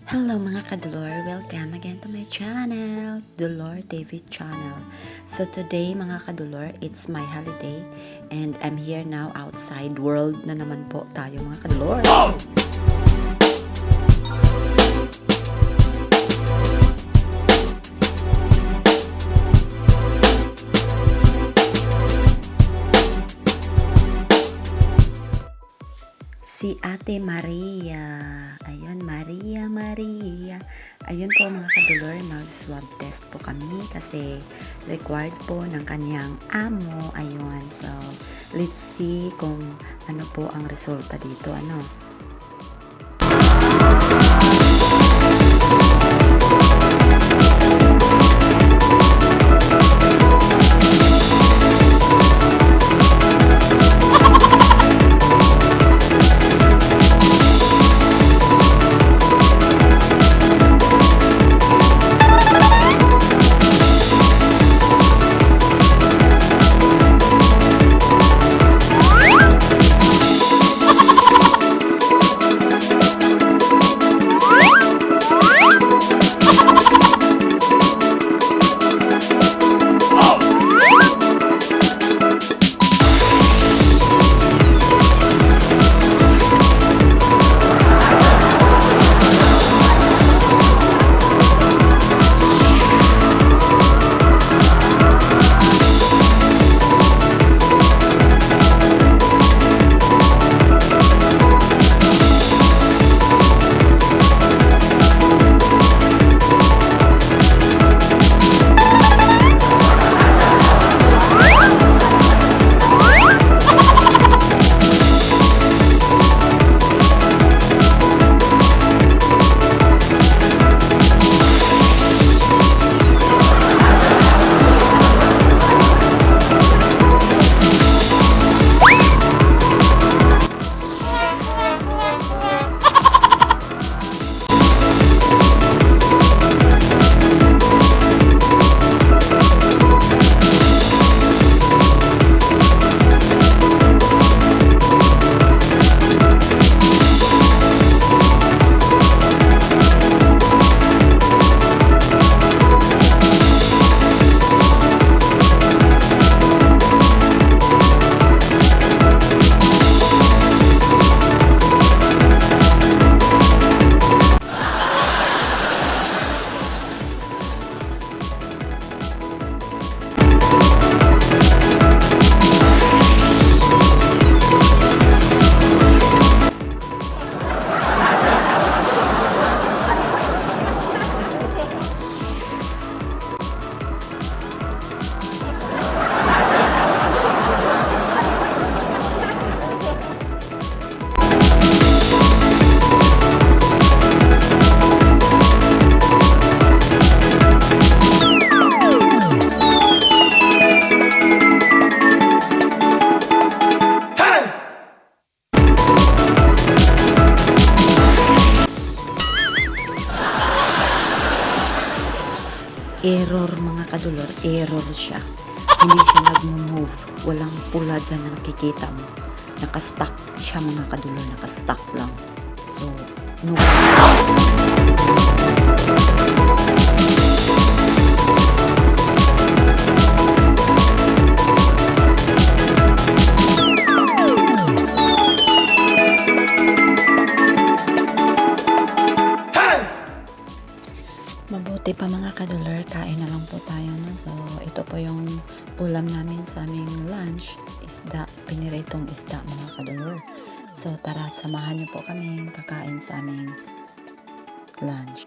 Hello mga kadolor, welcome again to my channel, DOLOR TV channel. So today mga kadolor, it's my holiday and I'm here now outside world na naman po tayo mga kadolor. Si Ate Maria. Ayun, Maria. Ayun po mga kadolor, mag-swab test po kami kasi required po ng kanyang amo. Ayun, so let's see kung ano po ang resulta dito. Error mga kadolor, error siya. Hindi siya nag-move. Walang pula dyan na nakikita mo. Nakastuck siya mga kadolor, nakastuck lang. So, no. Mabuti pa mga kadolor, kain na lang po tayo. So, ito po yung ulam namin sa aming lunch. Isda, piniritong isda mga kadolor. So, tara, samahan niyo po kami kakain sa aming lunch.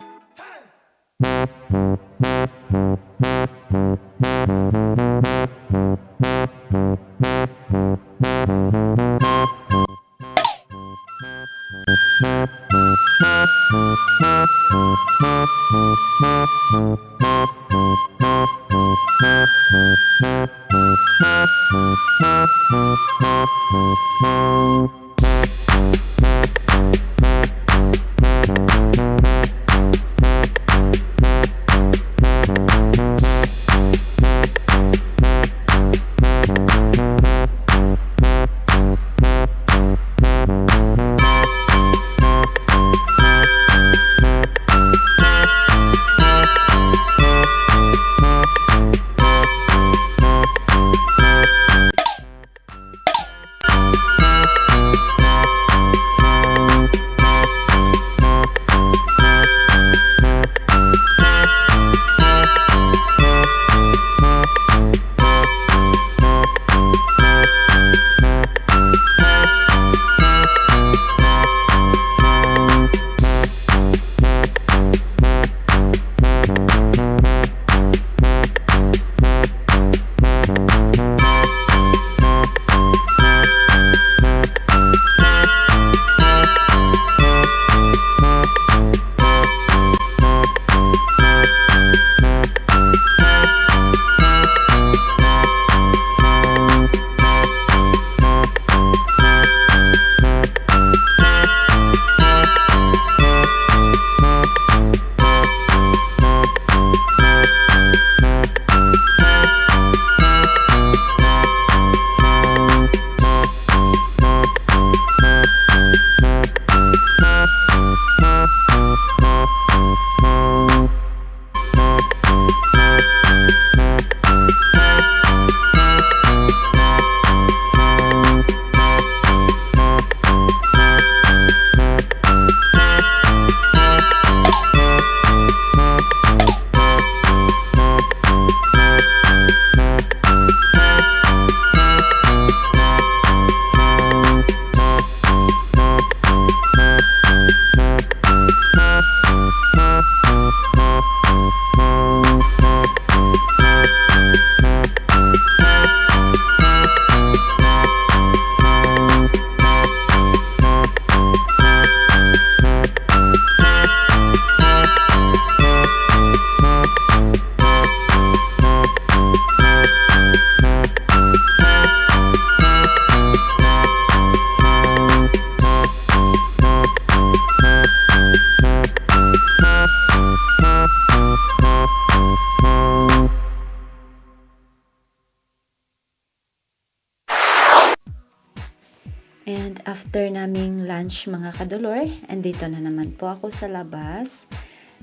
after naming lunch mga kadolor, andito na naman po ako sa labas.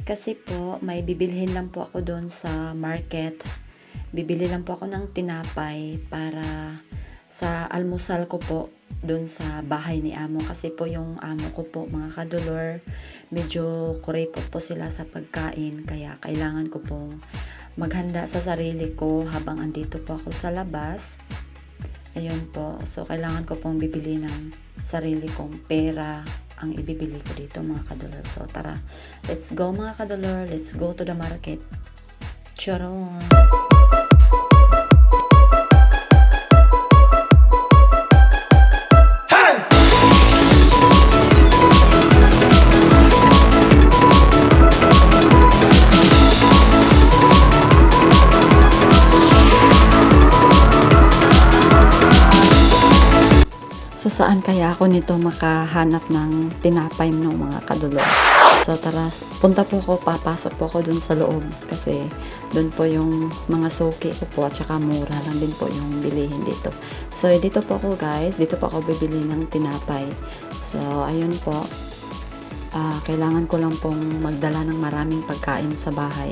Kasi po, may bibilhin lang po ako doon sa market. Bibili lang po ako ng tinapay para sa almusal ko po doon sa bahay ni amo. Kasi po yung amo ko po mga kadolor, medyo kuripot po sila sa pagkain. Kaya kailangan ko pong maghanda sa sarili ko habang andito po ako sa labas. Ayun po, so kailangan ko pong bibili ng sarili kong pera ang ibibili ko dito mga kadolor. So tara, let's go mga kadolor, let's go to the market. Charon! So saan kaya ako nito makahanap ng tinapay ng mga kadolor? So tara, punta po ako, papasok po ako dun sa loob kasi dun po yung mga suki ko po at saka mura lang din po yung bilihin dito. So dito po ako guys, dito po ako bibili ng tinapay. So ayun po, kailangan ko lang pong magdala ng maraming pagkain sa bahay.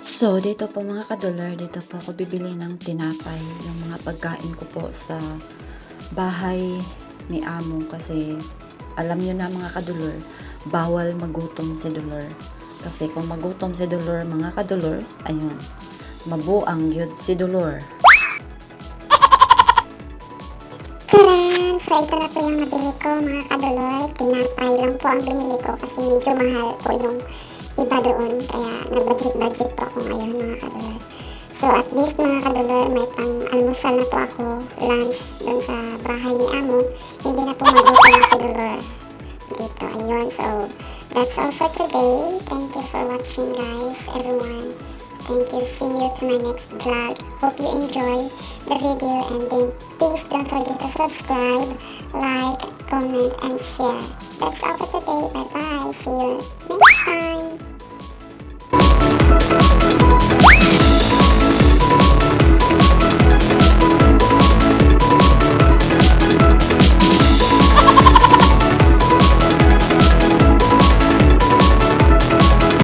So, dito po mga kadolor, dito po ako bibili ng tinapay, yung mga pagkain ko po sa bahay ni amo kasi alam nyo na mga kadolor, bawal magutom si dolor. Kasi kung magutom si dolor mga kadolor, ayun, mabuang yun si dolor. Taran! So, ito na po yung nabili ko mga kadolor. Tinapay lang po ang binili ko kasi medyo mahal po yung iba doon. Kaya nag-budget po ako ngayon mga kadolor. So, So at least mga kadolor, may pang almusal na po ako, lunch dun sa bahay ni Amo. Hindi na po magutom si Dolor dito. Ayun, so that's all for today. Thank you for watching, guys, everyone. Thank you. See you to my next vlog. Hope you enjoy the video, and then please don't forget to subscribe, like, comment, and share. That's all for today. Bye bye. See you next time.